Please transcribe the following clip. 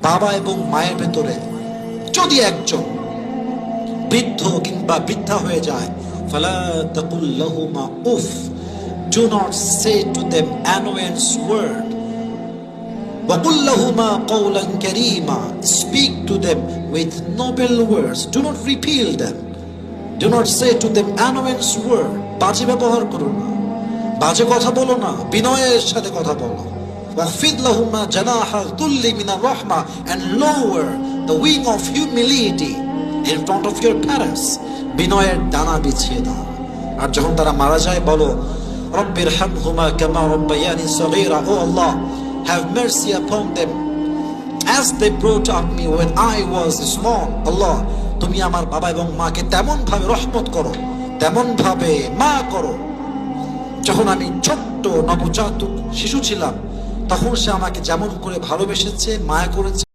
বাবা এবং মায়ের ভেতরে যদি একজন বৃদ্ধ কিংবা বৃদ্ধা হয়ে যায়, ফালা তাকুল লাহুমা উফ, do not say to them annoyance word. وَقُلْ لَهُمَا قَوْلًا كَرِيمًا, speak to them with noble words, do not repeal them. Do not say to them annoyance word. বাজে ব্যবহার করো না, বাজে কথা বলো না, বিনয়ের সাথে কথা বলো। وَخْفِضْ لَهُمَا جَنَاحَ الذُّلِّ مِنَ الرَّحْمَةِ, and lower the wing of humility in front of your parents. বিনয়ের ডানা বিছিয়ে দাও। আর যখন তারা মারা যায় বলো, রব্বিরহামহুমা কামা রাব্বায়ানি সগীরা, ও আল্লাহ, have mercy upon them as they brought up me when I was small. Allah, তুমি আমার বাবা এবং মাকে তেমন ভাবে রহমত করো, তেমন ভাবে মা করো, যখন আমি ছোট্ট নবজাতক শিশু ছিলাম তখন সে আমাকে যেমন করে ভালোবেসেছে, মায়া করেছে।